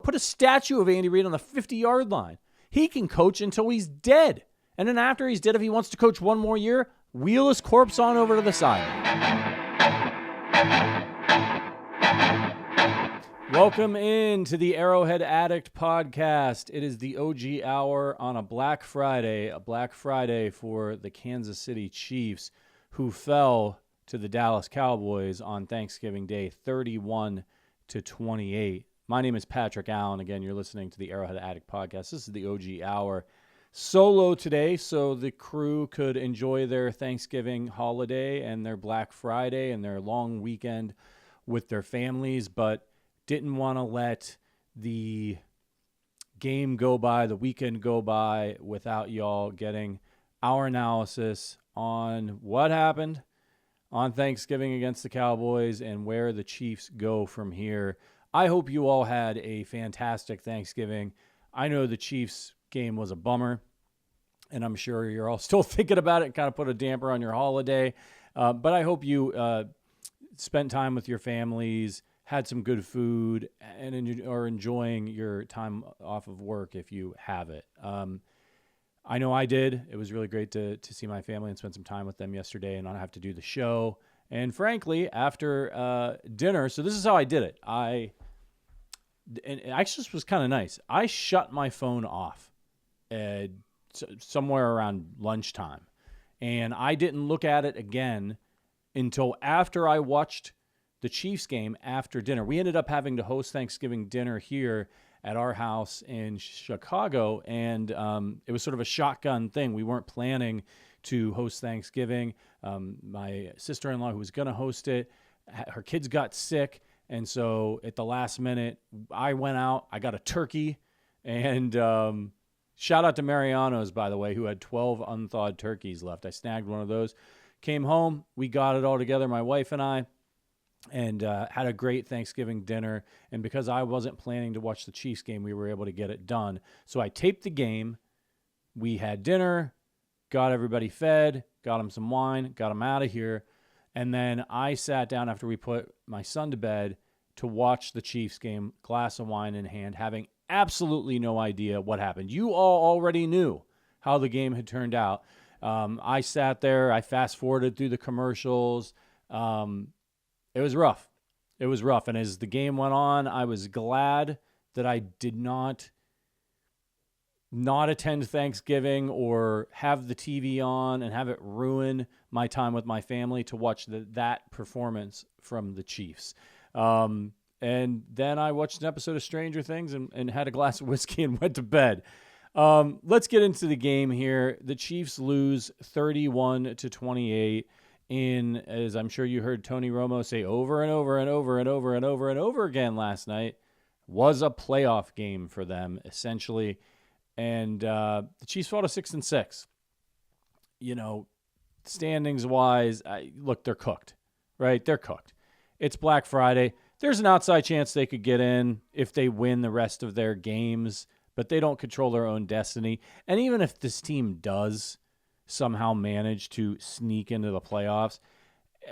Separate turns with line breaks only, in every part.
Put a statue of Andy Reid on the 50-yard line. He can coach until he's dead. And then after he's dead, if he wants to coach one more year, wheel his corpse on over to the side. Welcome into the Arrowhead Addict podcast. It is the OG hour on a Black Friday for the Kansas City Chiefs, who fell to the Dallas Cowboys on Thanksgiving Day, 31-28. My name is Patrick Allen. Again, you're listening to the Arrowhead Addict podcast. This is the OG hour. Solo today, so the crew could enjoy their Thanksgiving holiday and their Black Friday and their long weekend with their families, but didn't want to let the game go by, the weekend go by, without y'all getting our analysis on what happened on Thanksgiving against the Cowboys and where the Chiefs go from here. I hope you all had a fantastic Thanksgiving. I know the Chiefs game was a bummer, and I'm sure you're all still thinking about it and kind of put a damper on your holiday. But I hope you spent time with your families, had some good food, and are enjoying your time off of work if you have it. I know I did. It was really great to see my family and spend some time with them yesterday and not have to do the show. And frankly, after dinner, so this is how I did it. And it actually was kind of nice. I shut my phone off somewhere around lunchtime, and I didn't look at it again until after I watched the Chiefs game after dinner. We ended up having to host Thanksgiving dinner here at our house in Chicago, and it was sort of a shotgun thing. We weren't planning to host Thanksgiving. My sister-in-law, who was going to host it, her kids got sick, and so at the last minute, I went out. I got a turkey, and shout out to Mariano's, by the way, who had 12 unthawed turkeys left. I snagged one of those, came home, we got it all together, my wife and I, and had a great Thanksgiving dinner. And because I wasn't planning to watch the Chiefs game, we were able to get it done. So I taped the game. We had dinner, got everybody fed, got them some wine, got them out of here. And then I sat down after we put my son to bed to watch the Chiefs game, glass of wine in hand, having absolutely no idea what happened. You all already knew how the game had turned out. I sat there. I fast-forwarded through the commercials. It was rough. It was rough. And as the game went on, I was glad that I did not attend Thanksgiving or have the TV on and have it ruin my time with my family to watch that performance from the Chiefs. And then I watched an episode of Stranger Things and had a glass of whiskey and went to bed. Let's get into the game here. The Chiefs lose 31-28. As I'm sure you heard Tony Romo say over and over and over and over and over and over again last night, was a playoff game for them, essentially. And the Chiefs fell to 6-6. You know, standings-wise, look, they're cooked, right? They're cooked. It's Black Friday. There's an outside chance they could get in if they win the rest of their games, but they don't control their own destiny. And even if this team does somehow manage to sneak into the playoffs,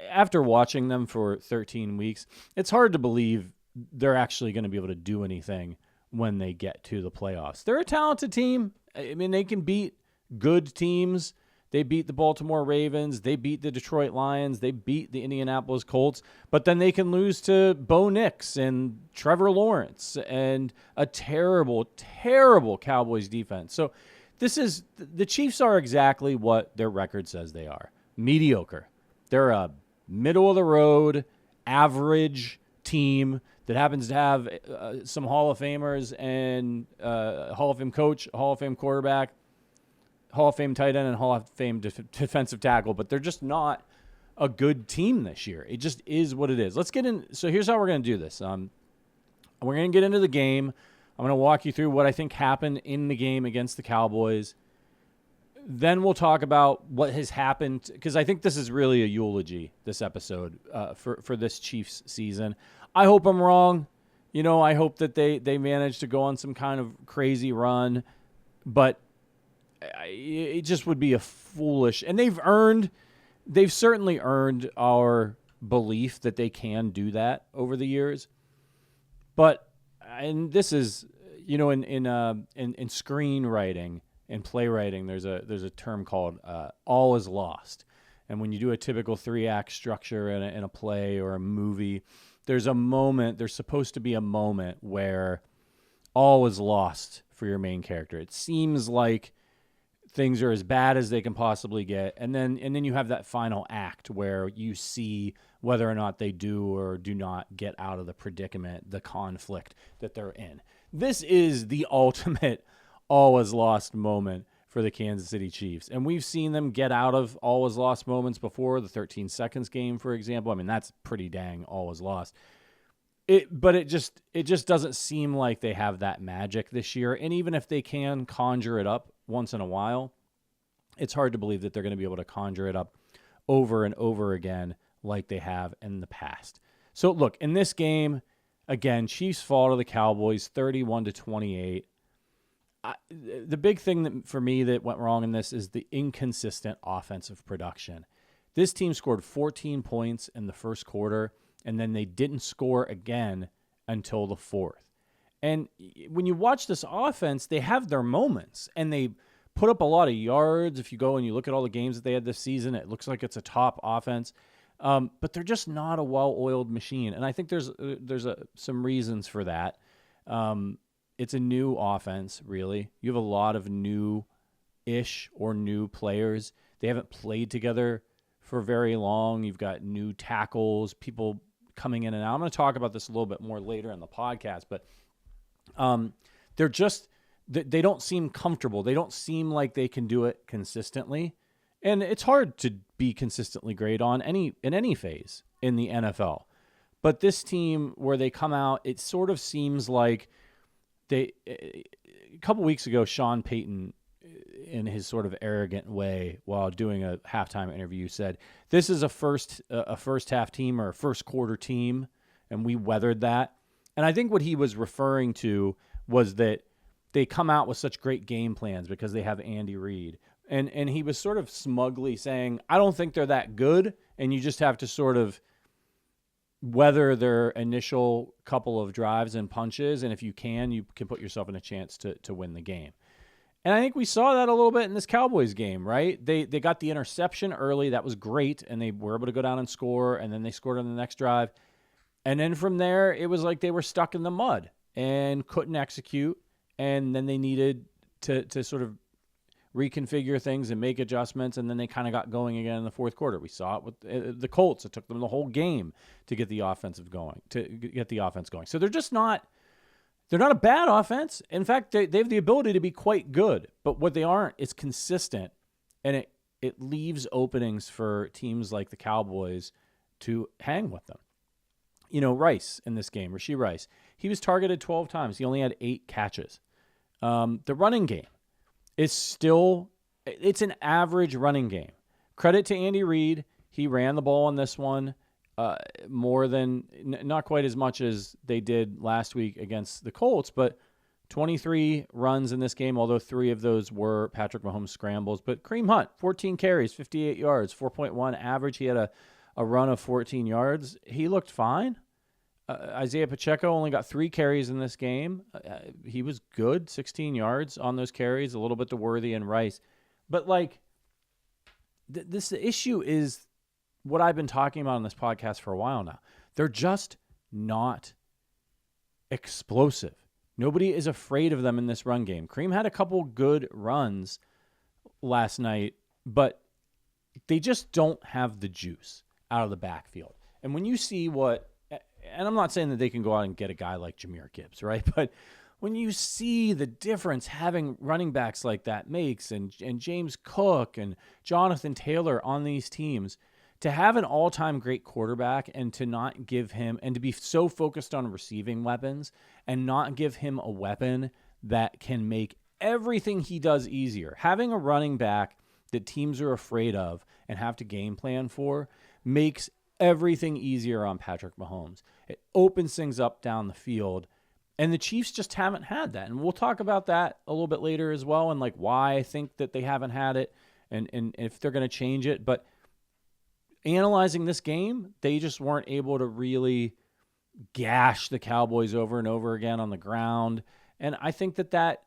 after watching them for 13 weeks, it's hard to believe they're actually going to be able to do anything when they get to the playoffs. They're a talented team. I mean, they can beat good teams. They beat the Baltimore Ravens. They beat the Detroit Lions. They beat the Indianapolis Colts. But then they can lose to Bo Nix and Trevor Lawrence and a terrible, terrible Cowboys defense. So the Chiefs are exactly what their record says they are. Mediocre. They're a middle-of-the-road, average team that happens to have some Hall of Famers and Hall of Fame coach, Hall of Fame quarterback, Hall of Fame tight end, and Hall of Fame defensive tackle. But they're just not a good team this year. It just is what it is. Let's get in. So here's how we're going to do this. We're going to get into the game. I'm going to walk you through what I think happened in the game against the Cowboys. Then we'll talk about what has happened, because I think this is really a eulogy, this episode, for this Chiefs season. I hope I'm wrong. You know, I hope that they manage to go on some kind of crazy run, but it just would be a foolish, and they've certainly earned our belief that they can do that over the years. But and this is, in screenwriting and playwriting, there's a term called all is lost. And when you do a typical 3-act structure in a play or a movie, there's supposed to be a moment where all is lost for your main character. It seems like things are as bad as they can possibly get, and then you have that final act where you see whether or not they do or do not get out of the predicament, the conflict that they're in. This is the ultimate all is lost moment for the Kansas City Chiefs, and we've seen them get out of all is lost moments before. The 13 seconds game, for example, I mean, that's pretty dang all is lost. But it just doesn't seem like they have that magic this year. And even if they can conjure it up once in a while, it's hard to believe that they're going to be able to conjure it up over and over again like they have in the past. So look, in this game, again, Chiefs fall to the Cowboys 31-28. The big thing for me that went wrong in this is the inconsistent offensive production. This team scored 14 points in the first quarter, and then they didn't score again until the fourth. And when you watch this offense, they have their moments, and they put up a lot of yards. If you go and you look at all the games that they had this season, it looks like it's a top offense. But they're just not a well-oiled machine, and I think there's some reasons for that. It's a new offense, really. You have a lot of new-ish or new players. They haven't played together for very long. You've got new tackles, people coming in and out. I'm going to talk about this a little bit more later in the podcast, but they don't seem comfortable. They don't seem like they can do it consistently. And it's hard to be consistently great in any phase in the NFL. But this team, where they come out, it sort of seems like a couple weeks ago, Sean Payton, in his sort of arrogant way, while doing a halftime interview, said, "This is a first half team or a first quarter team, and we weathered that." And I think what he was referring to was that they come out with such great game plans because they have Andy Reid. And he was sort of smugly saying, I don't think they're that good, and you just have to sort of weather their initial couple of drives and punches, and if you can put yourself in a chance to win the game. And I think we saw that a little bit in this Cowboys game, right? They got the interception early. That was great, and they were able to go down and score, and then they scored on the next drive. And then from there, it was like they were stuck in the mud and couldn't execute, and then they needed to sort of reconfigure things and make adjustments, and then they kind of got going again in the fourth quarter. We saw it with the Colts. It took them the whole game to get the offense going. So they're just not a bad offense. In fact, they have the ability to be quite good, but what they aren't is consistent, and it leaves openings for teams like the Cowboys to hang with them. Rice in this game, Rashee Rice, he was targeted 12 times. He only had 8 catches. The running game is it's an average running game. Credit to Andy Reid. He ran the ball in this one more than, not quite as much as they did last week against the Colts, but 23 runs in this game, although 3 of those were Patrick Mahomes scrambles. But Kareem Hunt, 14 carries, 58 yards, 4.1 average. He had a run of 14 yards. He looked fine. Isaiah Pacheco only got 3 carries in this game. He was good, 16 yards on those carries, a little bit to Worthy and Rice. But the issue is what I've been talking about on this podcast for a while now. They're just not explosive. Nobody is afraid of them in this run game. Kareem had a couple good runs last night, but they just don't have the juice out of the backfield. And when you see and I'm not saying that they can go out and get a guy like Jahmyr Gibbs, right? But when you see the difference having running backs like that makes, and James Cook and Jonathan Taylor on these teams, to have an all-time great quarterback and to not give him, and to be so focused on receiving weapons and not give him a weapon that can make everything he does easier. Having a running back that teams are afraid of and have to game plan for makes everything easier on Patrick Mahomes. It opens things up down the field, and the Chiefs just haven't had that. And we'll talk about that a little bit later as well, and why I think that they haven't had it and if they're going to change it. But analyzing this game, they just weren't able to really gash the Cowboys over and over again on the ground. And I think that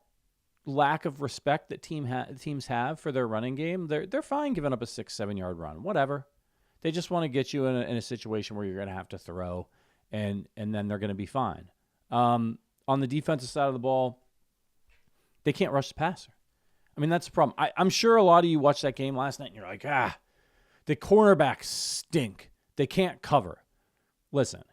lack of respect that teams have for their running game, they're fine giving up a 6-7 yard run, whatever. They just want to get you in a situation where you're going to have to throw, and then they're going to be fine. On the defensive side of the ball, they can't rush the passer. I mean, that's the problem. I'm sure a lot of you watched that game last night and you're like, the cornerbacks stink. They can't cover. Listen,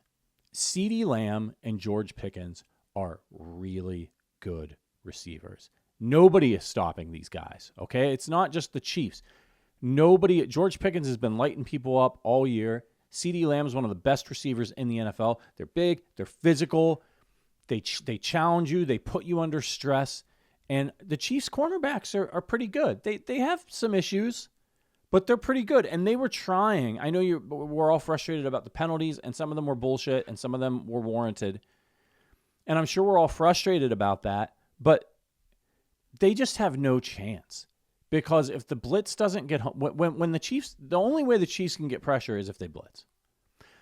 CeeDee Lamb and George Pickens are really good receivers. Nobody is stopping these guys, okay? It's not just the Chiefs. George Pickens has been lighting people up all year. CeeDee Lamb is one of the best receivers in the NFL. They're big, they're physical, they challenge you, they put you under stress. And the Chiefs cornerbacks are pretty good. They have some issues, but they're pretty good. And they were trying. I know we're all frustrated about the penalties, and some of them were bullshit, and some of them were warranted. And I'm sure we're all frustrated about that, but they just have no chance. Because if the blitz doesn't get home, when the Chiefs, the only way the Chiefs can get pressure is if they blitz.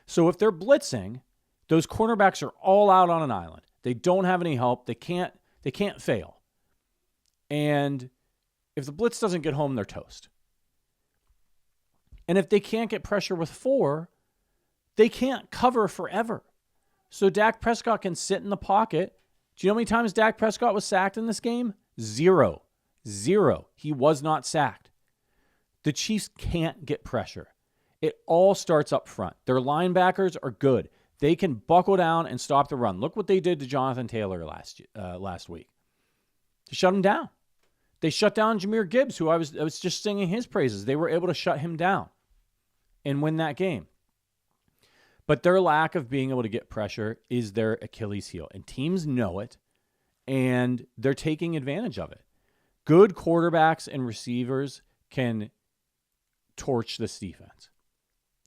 So if they're blitzing, those cornerbacks are all out on an island. They don't have any help. They can't fail. And if the blitz doesn't get home, they're toast. And if they can't get pressure with 4, they can't cover forever. So Dak Prescott can sit in the pocket. Do you know how many times Dak Prescott was sacked in this game? 0. He was not sacked. The Chiefs can't get pressure. It all starts up front. Their linebackers are good. They can buckle down and stop the run. Look what they did to Jonathan Taylor last week. They shut him down. They shut down Jahmyr Gibbs, who I was just singing his praises. They were able to shut him down and win that game. But their lack of being able to get pressure is their Achilles heel. And teams know it, and they're taking advantage of it. Good quarterbacks and receivers can torch this defense.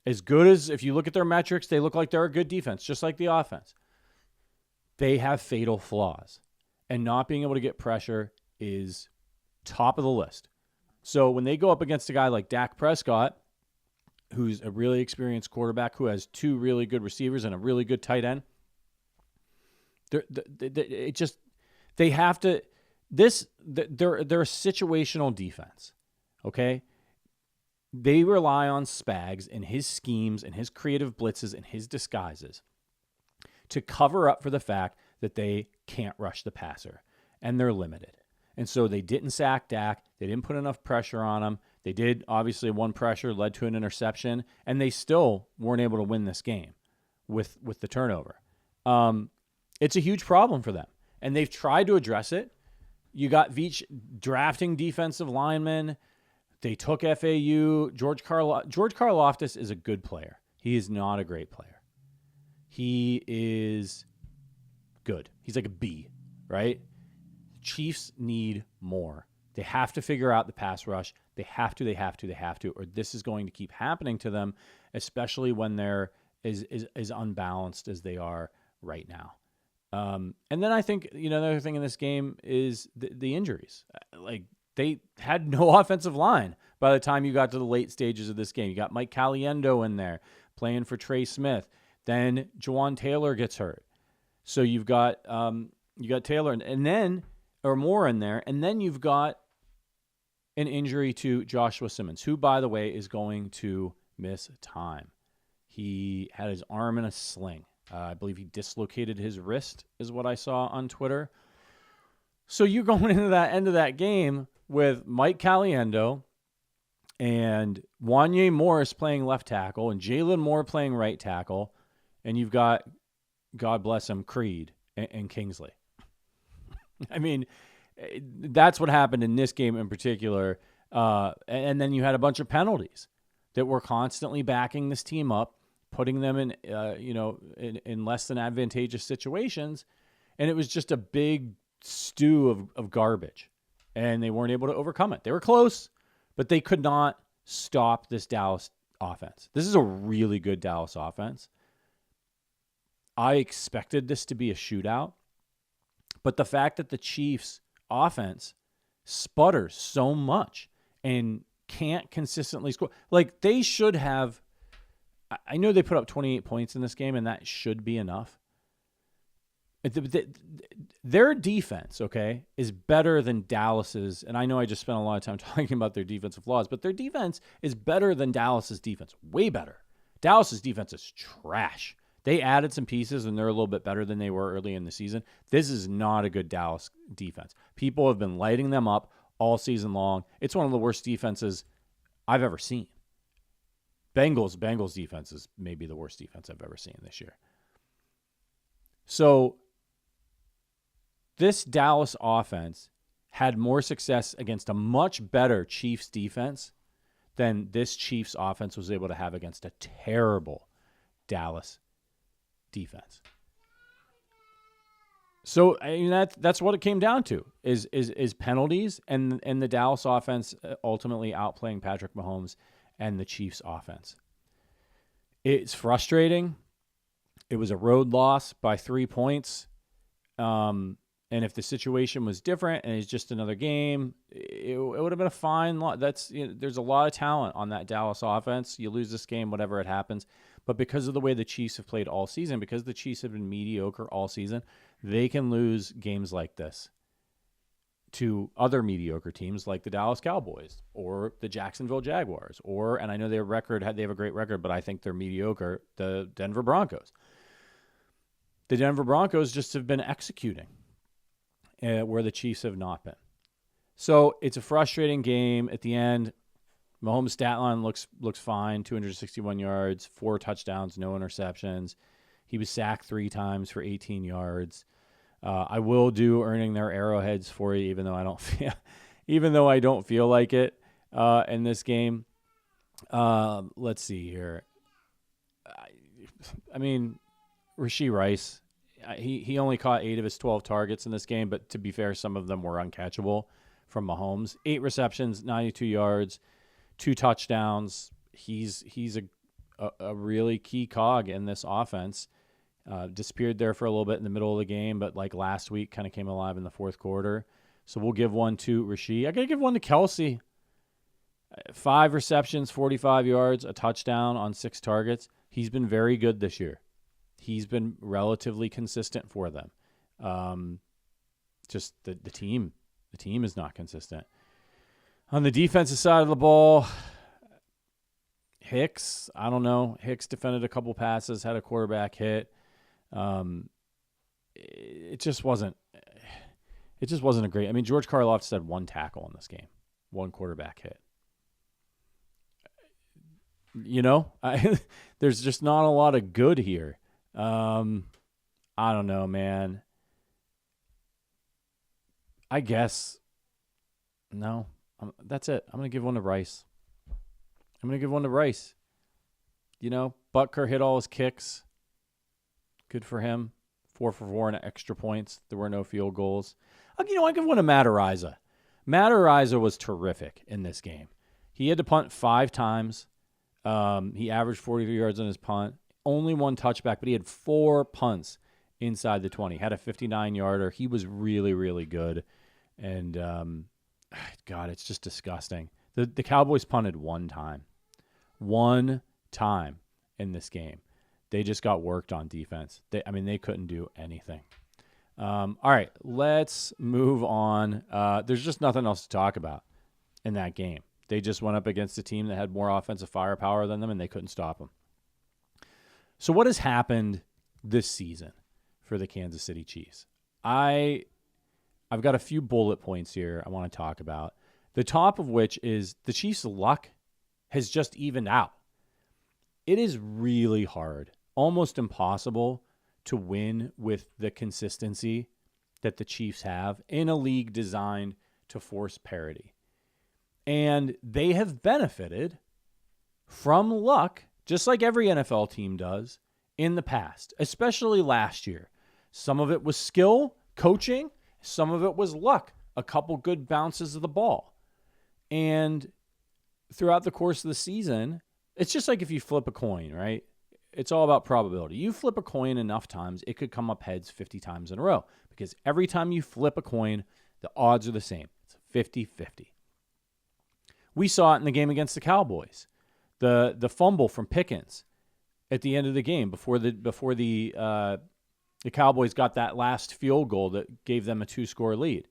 As good as, if you look at their metrics, they look like they're a good defense, just like the offense. They have fatal flaws. And not being able to get pressure is top of the list. So when they go up against a guy like Dak Prescott, who's a really experienced quarterback, who has 2 really good receivers and a really good tight end, they're a situational defense, okay? They rely on Spags and his schemes and his creative blitzes and his disguises to cover up for the fact that they can't rush the passer, and they're limited. And so they didn't sack Dak. They didn't put enough pressure on him. They did, obviously, one pressure led to an interception, and they still weren't able to win this game with the turnover. It's a huge problem for them, and they've tried to address it. You got Veach drafting defensive linemen. They took FAU. George Karlaftis is a good player. He is not a great player. He is good. He's like a B, right? Chiefs need more. They have to figure out the pass rush. They have to, or this is going to keep happening to them, especially when they're as unbalanced as they are right now. And then I think, another thing in this game is the injuries. Like, they had no offensive line by the time you got to the late stages of this game. You got Mike Caliendo in there playing for Trey Smith. Then Jawan Taylor gets hurt. So you've got Taylor and then, or more in there. And then you've got an injury to Joshua Simmons, who, by the way, is going to miss time. He had his arm in a sling. I believe he dislocated his wrist, is what I saw on Twitter. So you're going into that end of that game with Mike Caliendo and Wanye Morris playing left tackle and Jalen Moore playing right tackle, and you've got, God bless him, Creed and Kingsley. I mean, that's what happened in this game in particular. And then you had a bunch of penalties that were constantly backing this team up, putting them in, in less than advantageous situations. And it was just a big stew of garbage. And they weren't able to overcome it. They were close, but they could not stop this Dallas offense. This is a really good Dallas offense. I expected this to be a shootout. But the fact that the Chiefs' offense sputters so much and can't consistently score. Like, they should have, I know they put up 28 points in this game, and that should be enough. Their defense, okay, is better than Dallas's. And I know I just spent a lot of time talking about their defensive flaws, but their defense is better than Dallas's defense. Way better. Dallas's defense is trash. They added some pieces, and they're a little bit better than they were early in the season. This is not a good Dallas defense. People have been lighting them up all season long. It's one of the worst defenses I've ever seen. Bengals defense is maybe the worst defense I've ever seen this year. So this Dallas offense had more success against a much better Chiefs defense than this Chiefs offense was able to have against a terrible Dallas defense. So I mean that's what it came down to is penalties and the Dallas offense ultimately outplaying Patrick Mahomes and the Chiefs offense. It's frustrating. It was a road loss by 3 points. And if the situation was different and it's just another game, it would have been a fine loss. There's a lot of talent on that Dallas offense. You lose this game, whatever it happens. But because of the way the Chiefs have played all season, because the Chiefs have been mediocre all season, they can lose games like this to other mediocre teams like the Dallas Cowboys or the Jacksonville Jaguars, and I know they have a great record, but I think they're mediocre, the Denver Broncos. The Denver Broncos just have been executing where the Chiefs have not been. So it's a frustrating game at the end. Mahomes' stat line looks fine, 261 yards, 4 touchdowns, no interceptions. He was sacked 3 times for 18 yards. I will do earning their Arrowheads for you, even though I don't feel like it in this game. Let's see here. I mean, Rashee Rice, he only caught 8 of his 12 targets in this game, but to be fair, some of them were uncatchable from Mahomes. 8 receptions, 92 yards, 2 touchdowns. He's a really key cog in this offense. Disappeared there for a little bit in the middle of the game, but like last week, kind of came alive in the fourth quarter. So we'll give one to Rashee. I got to give one to Kelce. 5 receptions, 45 yards, a touchdown on 6 targets. He's been very good this year. He's been relatively consistent for them. Just the team is not consistent. On the defensive side of the ball, Hicks, I don't know. Hicks defended a couple passes, had a quarterback hit. It just wasn't a great. I mean, George Karlaftis had 1 tackle in this game, 1 quarterback hit. There's just not a lot of good here. I don't know, man. I guess no. That's it. I'm gonna give one to Rice. Butker hit all his kicks. Good for him. 4 for 4 and extra points. There were no field goals. I give one to Matt Araiza. Matt Araiza was terrific in this game. He had to punt 5 times. He averaged 43 yards on his punt. Only 1 touchback, but he had 4 punts inside the 20. Had a 59-yarder. He was really, really good. And, God, it's just disgusting. The Cowboys punted 1 time. 1 time in this game. They just got worked on defense. They couldn't do anything. All right, let's move on. There's just nothing else to talk about in that game. They just went up against a team that had more offensive firepower than them, and they couldn't stop them. So what has happened this season for the Kansas City Chiefs? I've got a few bullet points here I want to talk about. The top of which is the Chiefs' luck has just evened out. It is really hard, almost impossible, to win with the consistency that the Chiefs have in a league designed to force parity. And they have benefited from luck, just like every NFL team does, in the past, especially last year. Some of it was skill, coaching. Some of it was luck, a couple good bounces of the ball. And throughout the course of the season, it's just like if you flip a coin, right? It's all about probability. You flip a coin enough times, it could come up heads 50 times in a row. Because every time you flip a coin, the odds are the same. It's 50-50. We saw it in the game against the Cowboys. The fumble from Pickens at the end of the game before the the Cowboys got that last field goal that gave them a 2-score lead.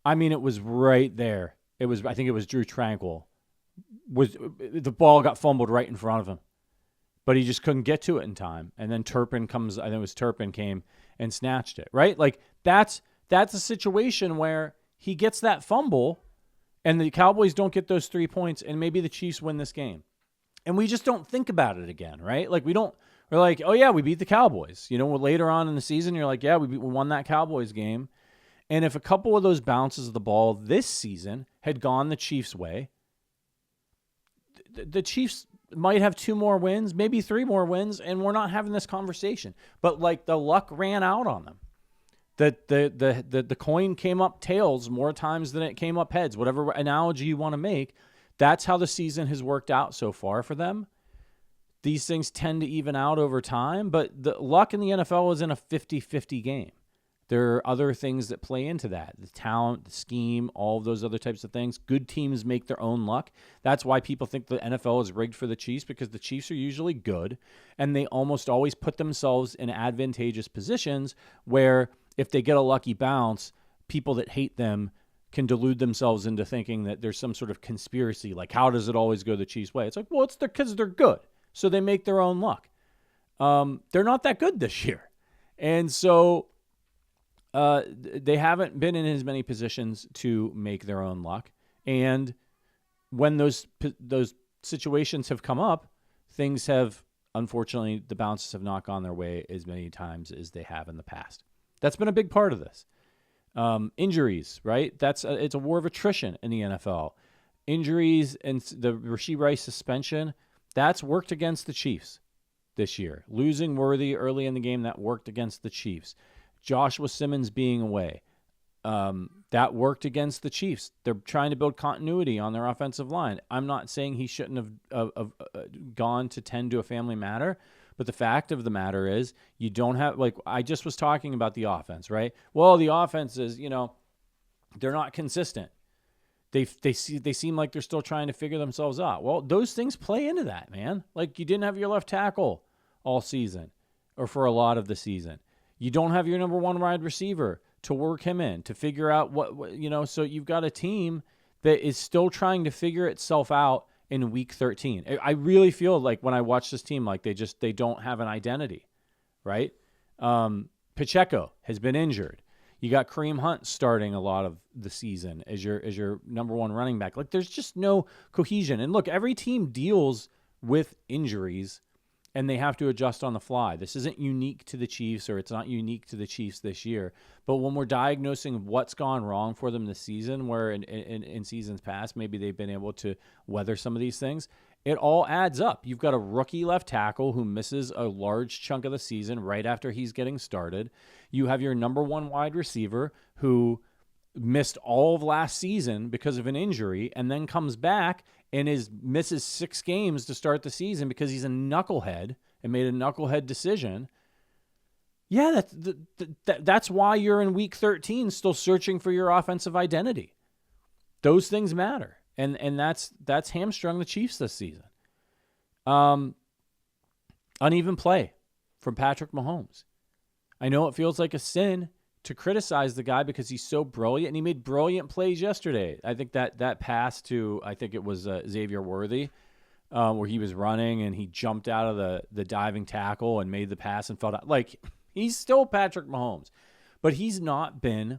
I mean, it was right there. I think it was Drew Tranquil. The ball got fumbled right in front of him, but he just couldn't get to it in time. And then Turpin came and snatched it, right? Like that's a situation where he gets that fumble and the Cowboys don't get those 3 points and maybe the Chiefs win this game. And we just don't think about it again, right? Like we're like, oh yeah, we beat the Cowboys. Later on in the season, you're like, yeah, we won that Cowboys game. And if a couple of those bounces of the ball this season had gone the Chiefs' way, the Chiefs might have 2 more wins, maybe 3 more wins, and we're not having this conversation. But like the luck ran out on them. The coin came up tails more times than it came up heads. Whatever analogy you want to make, that's how the season has worked out so far for them. These things tend to even out over time, but the luck in the NFL is in a 50-50 game. There are other things that play into that. The talent, the scheme, all of those other types of things. Good teams make their own luck. That's why people think the NFL is rigged for the Chiefs, because the Chiefs are usually good, and they almost always put themselves in advantageous positions where if they get a lucky bounce, people that hate them can delude themselves into thinking that there's some sort of conspiracy. Like, how does it always go the Chiefs' way? It's like, well, it's because they're good, so they make their own luck. They're not that good this year. And so they haven't been in as many positions to make their own luck. And when those situations have come up, things have, unfortunately, the bounces have not gone their way as many times as they have in the past. That's been a big part of this. Injuries, right? It's a war of attrition in the NFL. Injuries and the Rashee Rice suspension, that's worked against the Chiefs this year. Losing Worthy early in the game, that worked against the Chiefs. Joshua Simmons being away, that worked against the Chiefs. They're trying to build continuity on their offensive line. I'm not saying he shouldn't have gone to tend to a family matter, but the fact of the matter is you don't have, like I just was talking about the offense, right? Well, the offense is, they're not consistent. They seem like they're still trying to figure themselves out. Well, those things play into that, man. Like you didn't have your left tackle all season or for a lot of the season. You don't have your number 1 wide receiver to work him in, to figure out what so you've got a team that is still trying to figure itself out in week 13. I really feel like when I watch this team, like they don't have an identity, right? Pacheco has been injured. You got Kareem Hunt starting a lot of the season as your number 1 running back. Like there's just no cohesion. And look, every team deals with injuries and they have to adjust on the fly. This isn't unique to the Chiefs, or it's not unique to the Chiefs this year. But when we're diagnosing what's gone wrong for them this season, where in seasons past, maybe they've been able to weather some of these things, it all adds up. You've got a rookie left tackle who misses a large chunk of the season right after he's getting started. You have your number 1 wide receiver who missed all of last season because of an injury and then comes back and misses 6 games to start the season because he's a knucklehead and made a knucklehead decision. Yeah, that's why you're in week 13 still searching for your offensive identity. Those things matter. And that's hamstrung the Chiefs this season. Uneven play from Patrick Mahomes. I know it feels like a sin to criticize the guy because he's so brilliant, and he made brilliant plays yesterday. I think that pass to, I think it was Xavier Worthy, where he was running and he jumped out of the diving tackle and made the pass and fell down. Like, he's still Patrick Mahomes, but he's not been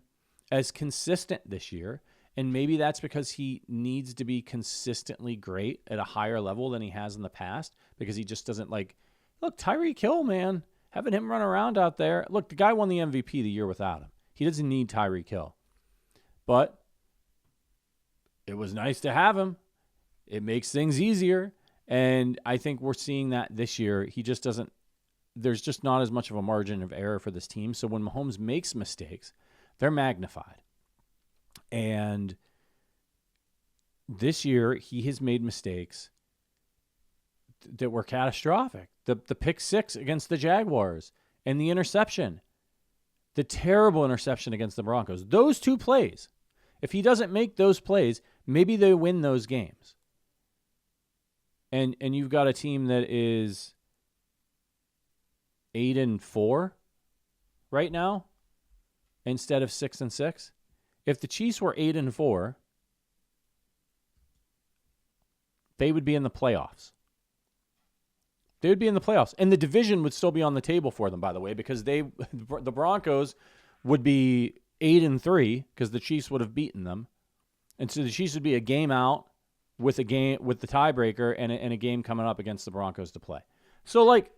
as consistent this year, and maybe that's because he needs to be consistently great at a higher level than he has in the past, because he just doesn't look, Tyreek Hill, man. Having him run around out there. Look, the guy won the MVP the year without him. He doesn't need Tyreek Hill. But it was nice to have him. It makes things easier. And I think we're seeing that this year. He just doesn't, there's just not as much of a margin of error for this team. So when Mahomes makes mistakes, they're magnified. And this year, he has made mistakes that were catastrophic. The pick 6 against the Jaguars and the interception, the terrible interception against the Broncos. Those 2 plays, if he doesn't make those plays, maybe they win those games. And you've got a team that is 8-4 right now instead of 6-6, if the Chiefs were 8-4, they would be in the playoffs. They would be in the playoffs. And the division would still be on the table for them, by the way, because the Broncos would be 8-3 because the Chiefs would have beaten them. And so the Chiefs would be a game out with the tiebreaker and a game coming up against the Broncos to play. So, like,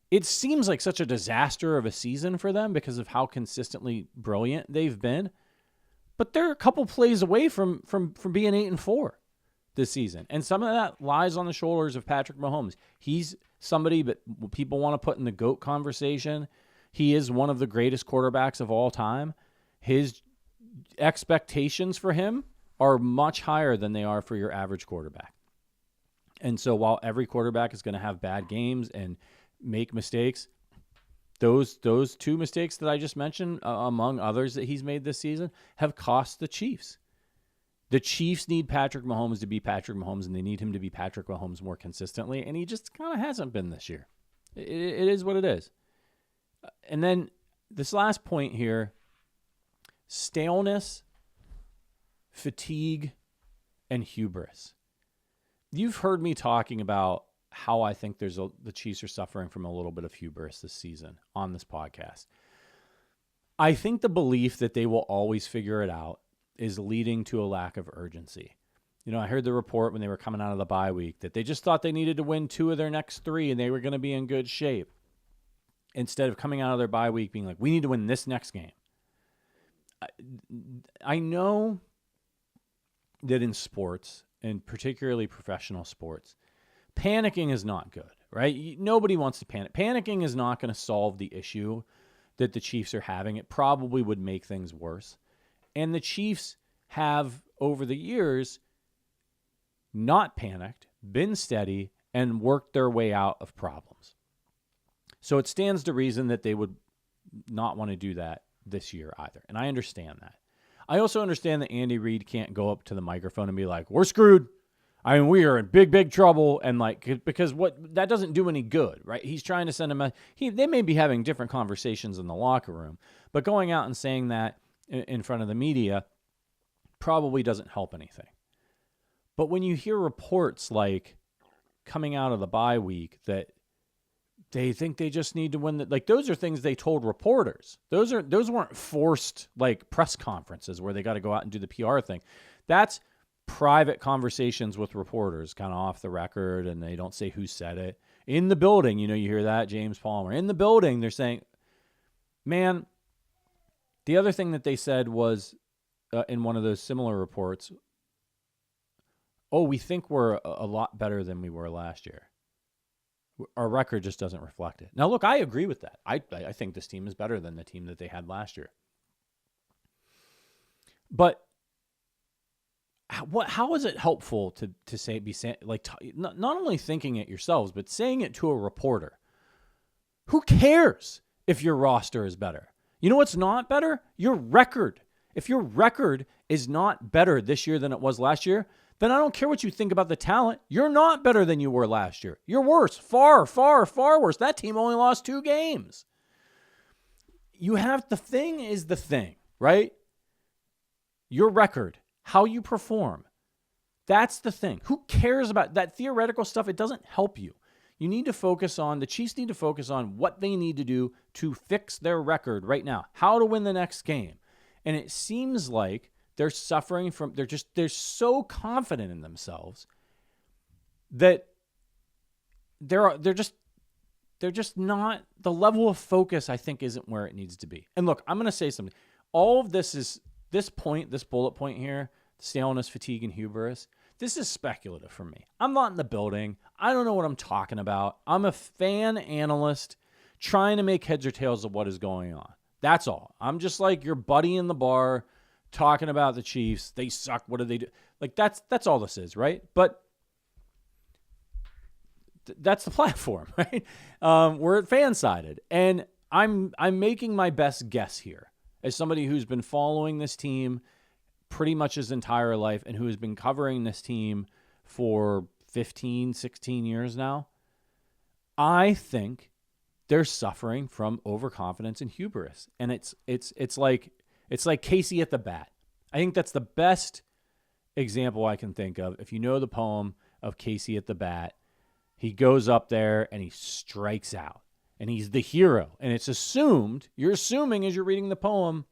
it seems like such a disaster of a season for them because of how consistently brilliant they've been. But they're a couple plays away from being 8-4 this season. And some of that lies on the shoulders of Patrick Mahomes. He's somebody that people want to put in the GOAT conversation. He is one of the greatest quarterbacks of all time. His expectations for him are much higher than they are for your average quarterback. And so while every quarterback is going to have bad games and make mistakes, those two mistakes that I just mentioned, among others that he's made this season, have cost the Chiefs. The Chiefs need Patrick Mahomes to be Patrick Mahomes, and they need him to be Patrick Mahomes more consistently, and he just kind of hasn't been this year. It is what it is. And then this last point here, staleness, fatigue, and hubris. You've heard me talking about how I think the Chiefs are suffering from a little bit of hubris this season on this podcast. I think the belief that they will always figure it out is leading to a lack of urgency. You know, I heard the report when they were coming out of the bye week that they just thought they needed to win 2 of their next 3 and they were going to be in good shape. Instead of coming out of their bye week being like, we need to win this next game. I know that in sports, and particularly professional sports, panicking is not good, right? Nobody wants to panic. Panicking is not going to solve the issue that the Chiefs are having. It probably would make things worse. And the Chiefs have, over the years, not panicked, been steady, and worked their way out of problems. So it stands to reason that they would not want to do that this year either. And I understand that. I also understand that Andy Reid can't go up to the microphone and be like, we're screwed. I mean, we are in big, big trouble. And like, because that doesn't do any good, right? He's trying to send a they may be having different conversations in the locker room, but going out and saying that in front of the media probably doesn't help anything. But when you hear reports like coming out of the bye week that they think they just need to win, like those are things they told reporters. Those weren't forced like press conferences where they got to go out and do the PR thing. That's private conversations with reporters, kind of off the record, and they don't say who said it. In the building, you hear that, James Palmer. In the building, they're saying, man, the other thing that they said was in one of those similar reports, we think we're a lot better than we were last year. Our record just doesn't reflect it. Now, look, I agree with that. I think this team is better than the team that they had last year. But how is it helpful to say, not only thinking it yourselves, but saying it to a reporter? Who cares if your roster is better? You know what's not better? Your record. If your record is not better this year than it was last year, then I don't care what you think about the talent. You're not better than you were last year. You're worse. Far, far, far worse. That team only lost 2 games. The thing is the thing, right? Your record, how you perform. That's the thing. Who cares about that theoretical stuff? It doesn't help you. The Chiefs need to focus on what they need to do to fix their record right now. How to win the next game. And it seems like they're suffering from, they're so confident in themselves that they're just not, the level of focus I think isn't where it needs to be. And look, I'm going to say something. All of this this bullet point here, staleness, fatigue, and hubris, this is speculative for me. I'm not in the building. I don't know what I'm talking about. I'm a fan analyst trying to make heads or tails of what is going on. That's all. I'm just like your buddy in the bar talking about the Chiefs. They suck. What do they do? Like that's all this is, right? But that's the platform, right? We're at fan-sided, and I'm making my best guess here as somebody who's been following this team pretty much his entire life and who has been covering this team for 15, 16 years now. I think they're suffering from overconfidence and hubris. And it's like Kelce at the bat. I think that's the best example I can think of. If you know the poem of Kelce at the bat, he goes up there and he strikes out. And he's the hero. And it's assumed, you're assuming as you're reading the poem,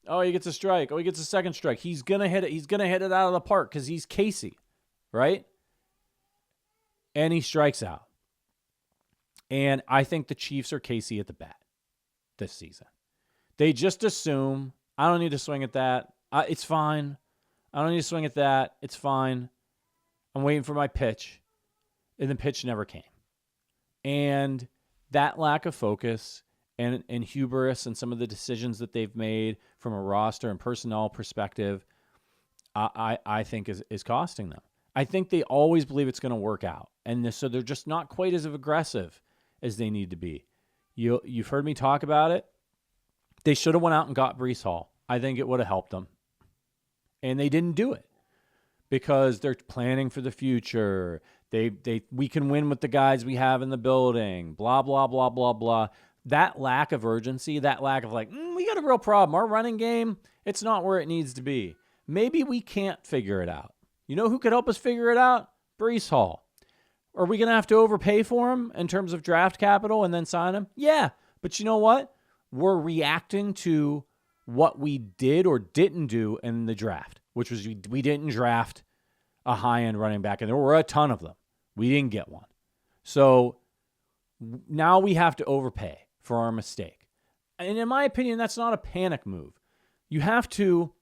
oh, he gets a strike. Oh, he gets a second strike. He's going to hit it. He's going to hit it out of the park because he's Kelce, right? And he strikes out. And I think the Chiefs are Kelce at the bat this season. They just assume, I don't need to swing at that. It's fine. I don't need to swing at that. It's fine. I'm waiting for my pitch. And the pitch never came. And that lack of focus and hubris and some of the decisions that they've made from a roster and personnel perspective, I think is costing them. I think they always believe it's going to work out. And so they're just not quite as aggressive as they need to be. You've heard me talk about it. They should have went out and got Breece Hall. I think it would have helped them. And they didn't do it because they're planning for the future. We can win with the guys we have in the building, blah, blah, blah, blah, blah. That lack of urgency, that lack of we got a real problem. Our running game, it's not where it needs to be. Maybe we can't figure it out. You know who could help us figure it out? Breece Hall. Are we going to have to overpay for him in terms of draft capital and then sign him? Yeah, but you know what? We're reacting to what we did or didn't do in the draft, which was we didn't draft a high-end running back, and there were a ton of them. We didn't get one. So now we have to overpay for our mistake. And in my opinion, that's not a panic move. You have to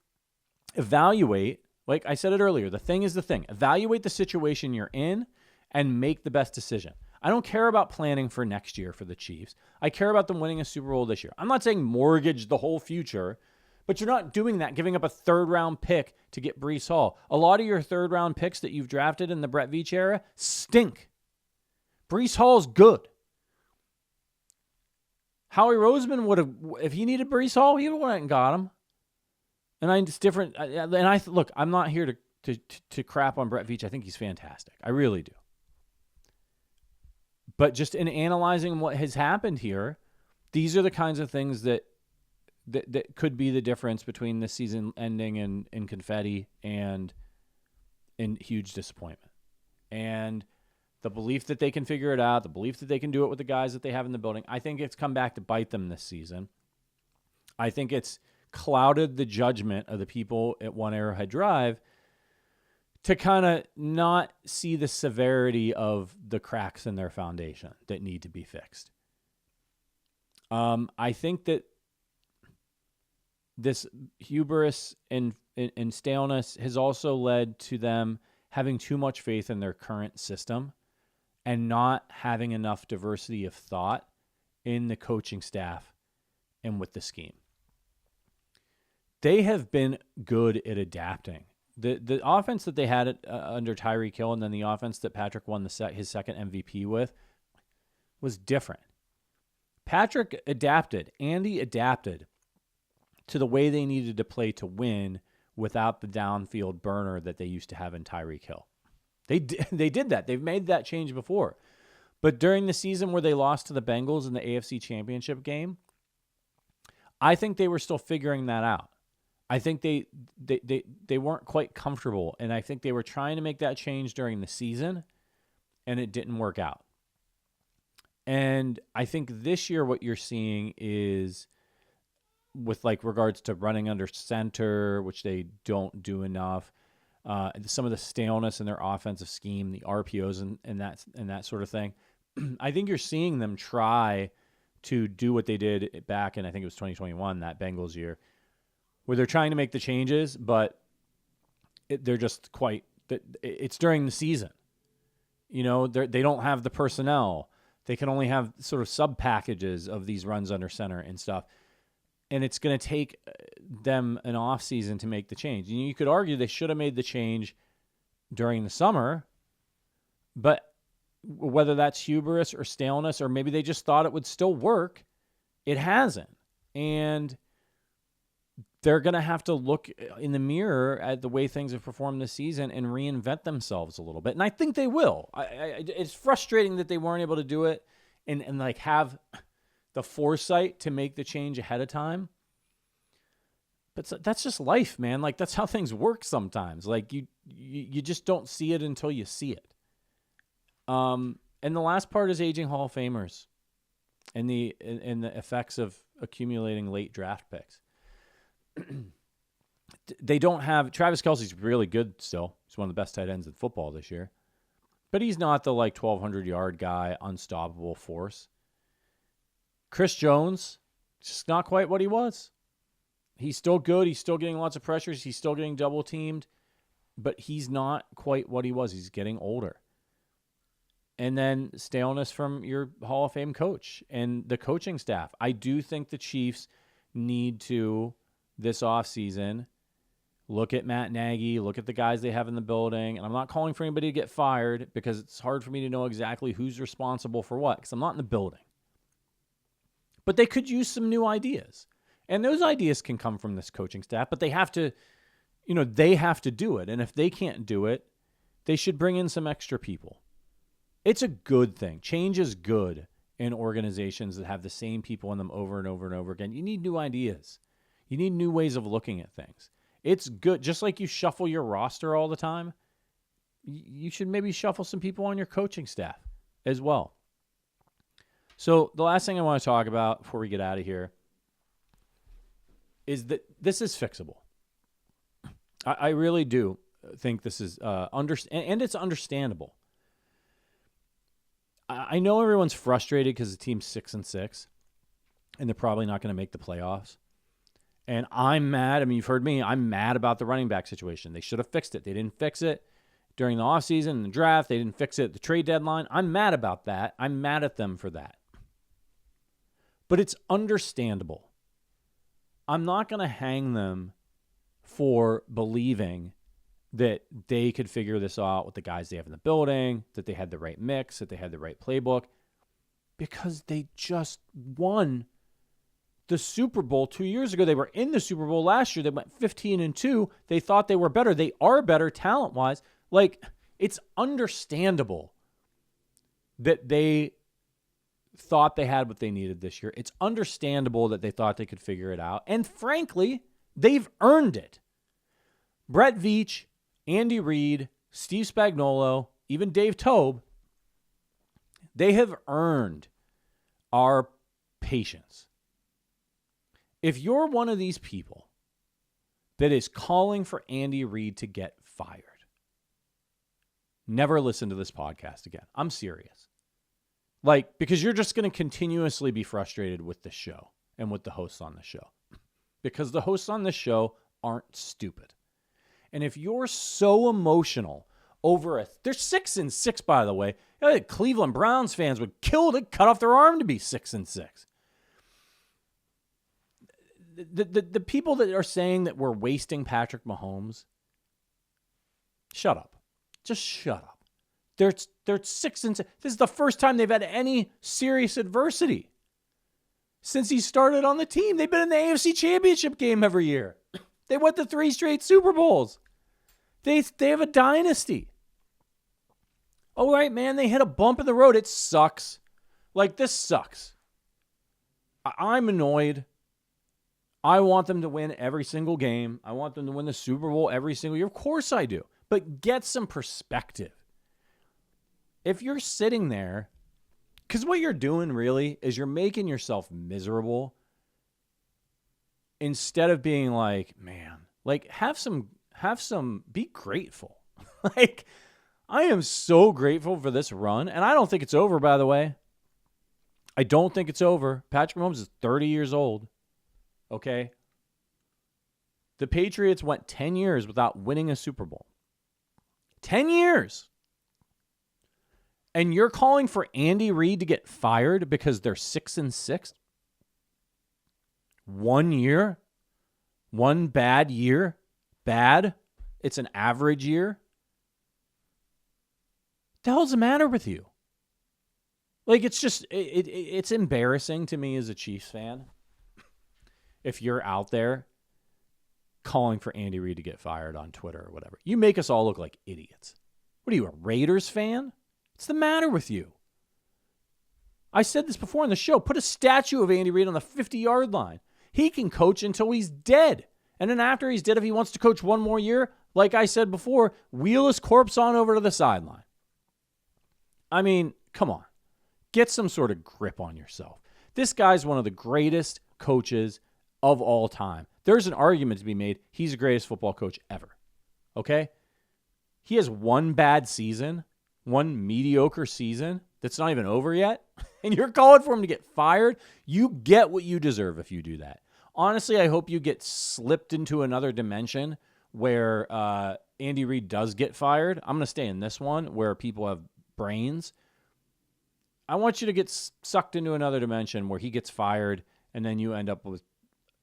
evaluate, like I said it earlier, the thing is the thing. Evaluate the situation you're in and make the best decision. I don't care about planning for next year for the Chiefs. I care about them winning a Super Bowl this year. I'm not saying mortgage the whole future, but you're not doing that, giving up a third-round pick to get Breece Hall. A lot of your third-round picks that you've drafted in the Brett Veach era stink. Breece Hall's good. Howie Roseman would have, if he needed Breece Hall, he would have went and got him. And it's different. Look, I'm not here to crap on Brett Veach. I think he's fantastic. I really do. But just in analyzing what has happened here, these are the kinds of things that could be the difference between the season ending in confetti and in huge disappointment. And the belief that they can figure it out, the belief that they can do it with the guys that they have in the building, I think it's come back to bite them this season. I think it's clouded the judgment of the people at One Arrowhead Drive to kind of not see the severity of the cracks in their foundation that need to be fixed. I think that this hubris and staleness has also led to them having too much faith in their current system and not having enough diversity of thought in the coaching staff and with the scheme. They have been good at adapting. The offense that they had under Tyreek Hill and then the offense that Patrick won his second MVP with was different. Patrick adapted. Andy adapted to the way they needed to play to win without the downfield burner that they used to have in Tyreek Hill. They did that. They've made that change before. But during the season where they lost to the Bengals in the AFC Championship game, I think they were still figuring that out. I think they weren't quite comfortable, and I think they were trying to make that change during the season, and it didn't work out. And I think this year what you're seeing is with regards to running under center, which they don't do enough, some of the staleness in their offensive scheme, the RPOs and that sort of thing. I think you're seeing them try to do what they did back in, I think it was 2021, that Bengals year, where they're trying to make the changes, but they're just it's during the season. You know, they don't have the personnel. They can only have sort of sub packages of these runs under center and stuff. And it's going to take them an off season to make the change. And you could argue they should have made the change during the summer, but whether that's hubris or staleness, or maybe they just thought it would still work, it hasn't. And they're going to have to look in the mirror at the way things have performed this season and reinvent themselves a little bit. And I think they will. It's frustrating that they weren't able to do it and like have the foresight to make the change ahead of time. But that's just life, man. Like, that's how things work sometimes. Like, you just don't see it until you see it. And the last part is aging Hall of Famers and the effects of accumulating late draft picks. They don't have... Travis Kelce's really good still. He's one of the best tight ends in football this year. But he's not the, like, 1,200-yard guy, unstoppable force. Chris Jones, just not quite what he was. He's still good. He's still getting lots of pressures. He's still getting double-teamed. But he's not quite what he was. He's getting older. And then staleness from your Hall of Fame coach and the coaching staff. I do think the Chiefs need to, this offseason, look at Matt Nagy, look at the guys they have in the building. And I'm not calling for anybody to get fired because it's hard for me to know exactly who's responsible for what because I'm not in the building. But they could use some new ideas. And those ideas can come from this coaching staff, but they have to, they have to do it. And if they can't do it, they should bring in some extra people. It's a good thing. Change is good in organizations that have the same people in them over and over and over again. You need new ideas. You need new ways of looking at things. It's good. Just like you shuffle your roster all the time, you should maybe shuffle some people on your coaching staff as well. So the last thing I want to talk about before we get out of here is that this is fixable. I really do think this is and it's understandable. I know everyone's frustrated because the team's 6-6, and they're probably not going to make the playoffs. And I'm mad. I mean, you've heard me. I'm mad about the running back situation. They should have fixed it. They didn't fix it during the offseason and the draft. They didn't fix it at the trade deadline. I'm mad about that. I'm mad at them for that. But it's understandable. I'm not going to hang them for believing that they could figure this out with the guys they have in the building, that they had the right mix, that they had the right playbook, because they just won the Super Bowl 2 years ago. They were in the Super Bowl last year. They went 15-2. They thought they were better. They are better talent-wise. Like, it's understandable that they thought they had what they needed this year. It's understandable that they thought they could figure it out. And frankly, they've earned it. Brett Veach, Andy Reid, Steve Spagnuolo, even Dave Tobe, they have earned our patience. If you're one of these people that is calling for Andy Reid to get fired, never listen to this podcast again. I'm serious. Because you're just going to continuously be frustrated with the show and with the hosts on the show. Because the hosts on this show aren't stupid. And if you're so emotional over they're 6-6, by the way. Cleveland Browns fans would kill to cut off their arm to be 6-6. The people that are saying that we're wasting Patrick Mahomes, shut up. Just shut up. They're 6-6. This is the first time they've had any serious adversity since he started on the team. They've been in the AFC Championship game every year. They went to 3 straight Super Bowls. They have a dynasty. All right, man, they hit a bump in the road. It sucks. This sucks. I'm annoyed. I want them to win every single game. I want them to win the Super Bowl every single year. Of course I do. But get some perspective. If you're sitting there, because what you're doing really is you're making yourself miserable instead of being have some, be grateful. I am so grateful for this run, and I don't think it's over, by the way. I don't think it's over. Patrick Mahomes is 30 years old. Okay? The Patriots went 10 years without winning a Super Bowl. 10 years. And you're calling for Andy Reid to get fired because they're 6-6? 1 year? One bad year? Bad? It's an average year? What the hell's the matter with you? It's just, it's embarrassing to me as a Chiefs fan. If you're out there calling for Andy Reid to get fired on Twitter or whatever. You make us all look like idiots. What are you, a Raiders fan? What's the matter with you? I said this before on the show. Put a statue of Andy Reid on the 50-yard line. He can coach until he's dead. And then after he's dead, if he wants to coach one more year, like I said before, wheel his corpse on over to the sideline. I mean, come on. Get some sort of grip on yourself. This guy's one of the greatest coaches of all time. There's an argument to be made. He's the greatest football coach ever. Okay? He has one bad season, one mediocre season that's not even over yet, and you're calling for him to get fired. You get what you deserve if you do that. Honestly, I hope you get slipped into another dimension where Andy Reid does get fired. I'm going to stay in this one where people have brains. I want you to get sucked into another dimension where he gets fired, and then you end up with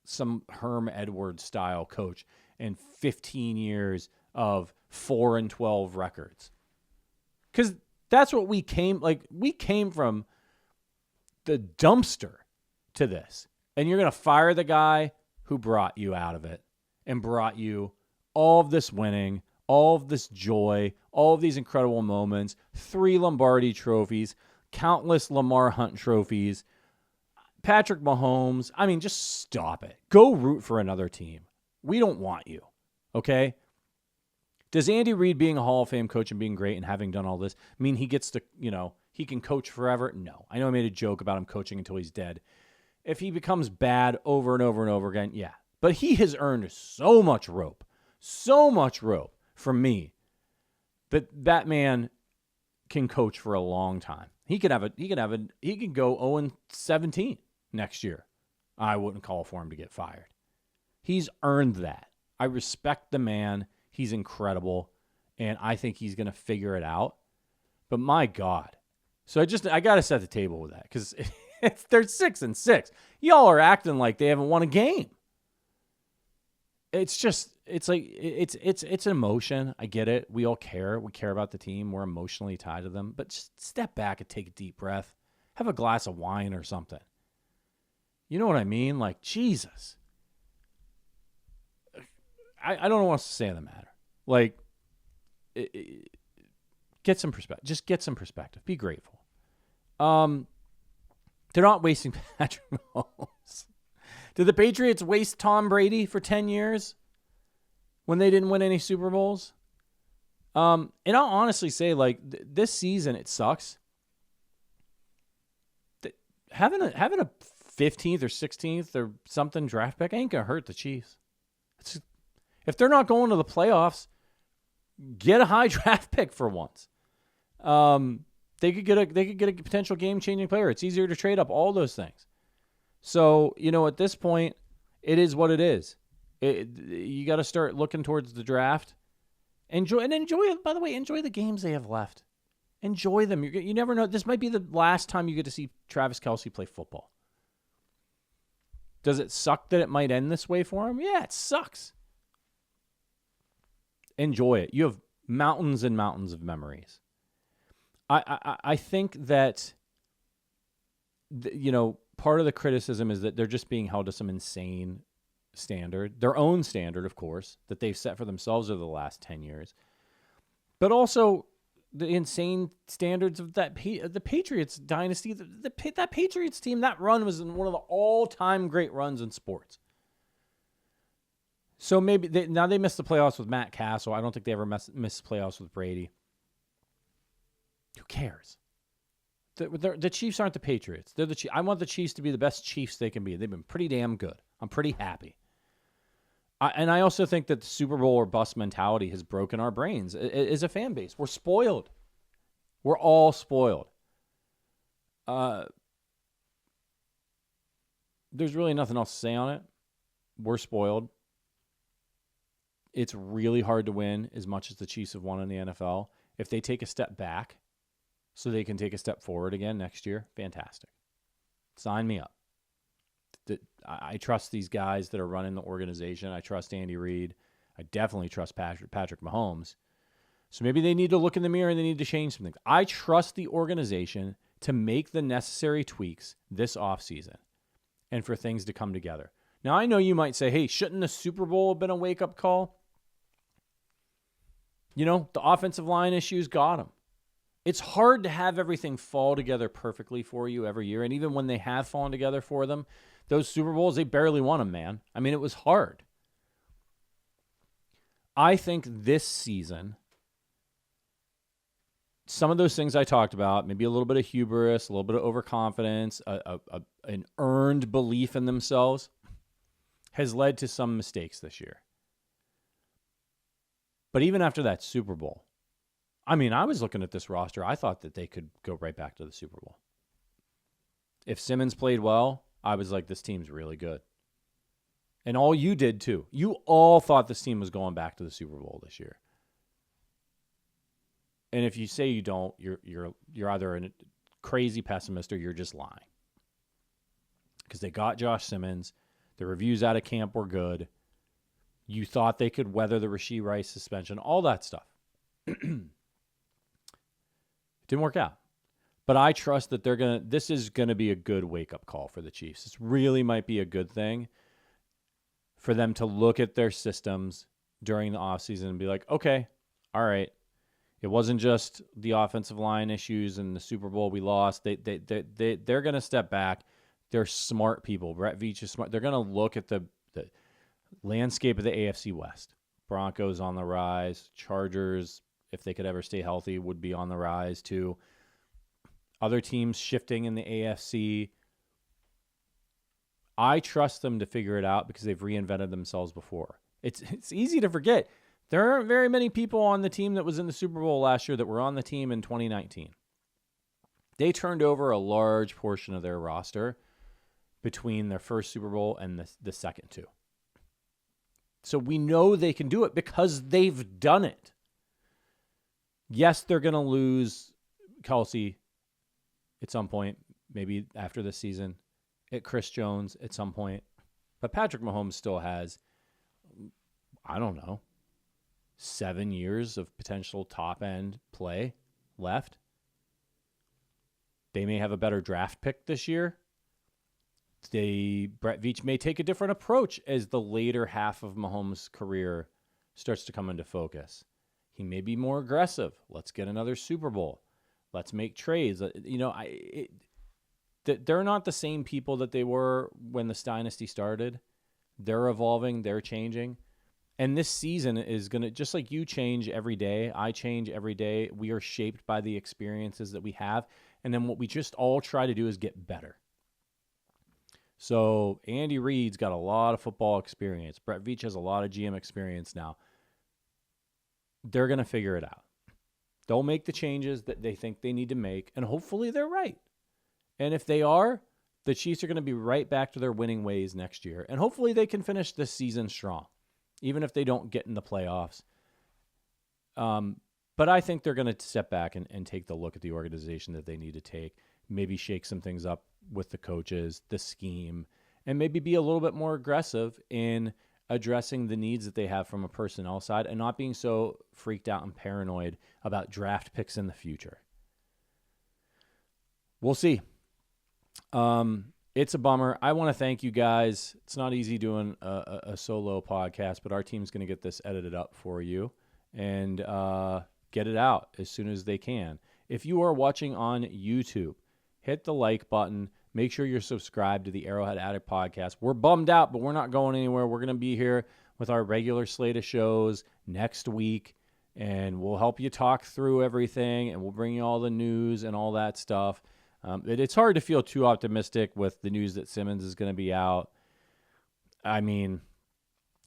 some Herm Edwards style coach and 15 years of 4-12 records. Because that's what we came from the dumpster to this. And you're going to fire the guy who brought you out of it and brought you all of this winning, all of this joy, all of these incredible moments, 3 Lombardi trophies, countless Lamar Hunt trophies, Patrick Mahomes. I mean, just stop it. Go root for another team. We don't want you, okay? Does Andy Reid being a Hall of Fame coach and being great and having done all this mean he gets to, he can coach forever? No. I know I made a joke about him coaching until he's dead. If he becomes bad over and over and over again, yeah. But he has earned so much rope from me that man can coach for a long time. He could go 0-17 next year. I wouldn't call for him to get fired. He's earned that. I respect the man. He's incredible, and I think he's going to figure it out. But my God. So I got to set the table with that because they're 6-6. Y'all are acting like they haven't won a game. It's an emotion. I get it. We all care. We care about the team. We're emotionally tied to them. But just step back and take a deep breath. Have a glass of wine or something. You know what I mean? Like, Jesus. I don't know what else to say on the matter. Like, get some perspective. Just get some perspective. Be grateful. They're not wasting Patrick Mahomes. Did the Patriots waste Tom Brady for 10 years when they didn't win any Super Bowls? And I'll honestly say, like, this season, it sucks. Having a 15th or 16th or something draft pick ain't going to hurt the Chiefs. If they're not going to the playoffs, get a high draft pick for once. They could get a potential game-changing player. It's easier to trade up, all those things. So, at this point, it is what it is. You got to start looking towards the draft. Enjoy, by the way, enjoy the games they have left. Enjoy them. You never know. This might be the last time you get to see Travis Kelce play football. Does it suck that it might end this way for him? Yeah, it sucks. Enjoy it. You have mountains and mountains of memories. I think that, part of the criticism is that they're just being held to some insane standard, their own standard, of course, that they've set for themselves over the last 10 years, but also the insane standards of the Patriots dynasty. That Patriots team, that run was one of the all-time great runs in sports. So maybe they missed the playoffs with Matt Castle. I don't think they ever missed playoffs with Brady. Who cares? The Chiefs aren't the Patriots. They're the Chiefs. I want the Chiefs to be the best Chiefs they can be. They've been pretty damn good. I'm pretty happy. And I also think that the Super Bowl or bust mentality has broken our brains as a fan base. We're spoiled. We're all spoiled. There's really nothing else to say on it. We're spoiled. It's really hard to win as much as the Chiefs have won in the NFL. If they take a step back so they can take a step forward again next year, fantastic. Sign me up. I trust these guys that are running the organization. I trust Andy Reid. I definitely trust Patrick Mahomes. So maybe they need to look in the mirror and they need to change some things. I trust the organization to make the necessary tweaks this offseason and for things to come together. Now, I know you might say, hey, shouldn't the Super Bowl have been a wake-up call? The offensive line issues got them. It's hard to have everything fall together perfectly for you every year. And even when they have fallen together for them, those Super Bowls, they barely won them, man. I mean, it was hard. I think this season, some of those things I talked about, maybe a little bit of hubris, a little bit of overconfidence, an earned belief in themselves, has led to some mistakes this year. But even after that Super Bowl, I mean, I was looking at this roster. I thought that they could go right back to the Super Bowl. If Simmons played well, I was like, this team's really good. And all you did too. You all thought this team was going back to the Super Bowl this year. And if you say you don't, you're either a crazy pessimist or you're just lying. Because they got Josh Simmons. The reviews out of camp were good. You thought they could weather the Rashee Rice suspension, all that stuff. Didn't work out. But I trust that this is going to be a good wake-up call for the Chiefs. This really might be a good thing for them to look at their systems during the offseason and be like, okay, all right. It wasn't just the offensive line issues and the Super Bowl we lost. They're going to step back. They're smart people. Brett Veach is smart. They're going to look at the landscape of the AFC West. Broncos on the rise. Chargers, if they could ever stay healthy, would be on the rise too. Other teams shifting in the AFC. I trust them to figure it out because they've reinvented themselves before. It's easy to forget. There aren't very many people on the team that was in the Super Bowl last year that were on the team in 2019. They turned over a large portion of their roster between their first Super Bowl and the second two. So we know they can do it because they've done it. Yes, they're going to lose Kelce at some point, maybe after this season, at Chris Jones at some point. But Patrick Mahomes still has, I don't know, 7 years of potential top-end play left. They may have a better draft pick this year. Brett Veach may take a different approach as the later half of Mahomes' career starts to come into focus. He may be more aggressive. Let's get another Super Bowl. Let's make trades. They're not the same people that they were when the Dynasty started. They're evolving. They're changing. And this season is going to, just like you change every day, I change every day. We are shaped by the experiences that we have. And then what we just all try to do is get better. So Andy Reid's got a lot of football experience. Brett Veach has a lot of GM experience now. They're going to figure it out. They'll make the changes that they think they need to make, and hopefully they're right. And if they are, the Chiefs are going to be right back to their winning ways next year. And hopefully they can finish this season strong, even if they don't get in the playoffs. But I think they're going to step back and take the look at the organization that they need to take, maybe shake some things up with the coaches, the scheme, and maybe be a little bit more aggressive in addressing the needs that they have from a personnel side and not being so freaked out and paranoid about draft picks in the future. We'll see. It's a bummer. I want to thank you guys. It's not easy doing a solo podcast, but our team's going to get this edited up for you and get it out as soon as they can. If you are watching on YouTube, hit the like button. Make sure you're subscribed to the Arrowhead Addict podcast. We're bummed out, but we're not going anywhere. We're going to be here with our regular slate of shows next week, and we'll help you talk through everything, and we'll bring you all the news and all that stuff. It's hard to feel too optimistic with the news that Simmons is going to be out. I mean,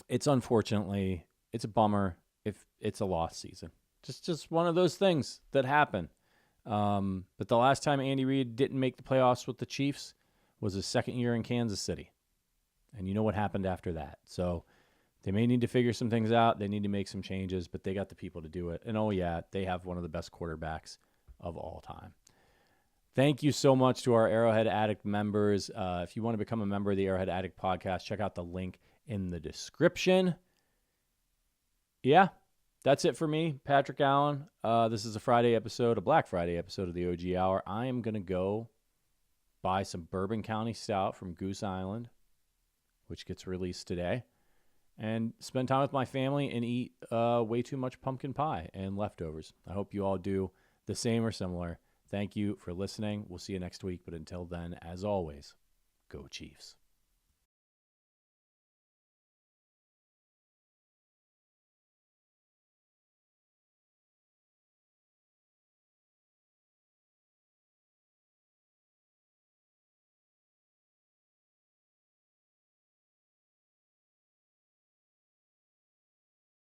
it's a bummer if it's a lost season. Just one of those things that happen. But the last time Andy Reid didn't make the playoffs with the Chiefs was his second year in Kansas City. And you know what happened after that. So they may need to figure some things out. They need to make some changes, but they got the people to do it. And, oh, yeah, they have one of the best quarterbacks of all time. Thank you so much to our Arrowhead Addict members. If you want to become a member of the Arrowhead Addict podcast, check out the link in the description. Yeah, that's it for me, Patrick Allen. This is a Black Friday episode of the OG Hour. I am going to go buy some Bourbon County Stout from Goose Island, which gets released today, and spend time with my family and eat way too much pumpkin pie and leftovers. I hope you all do the same or similar. Thank you for listening. We'll see you next week. But until then, as always, go Chiefs.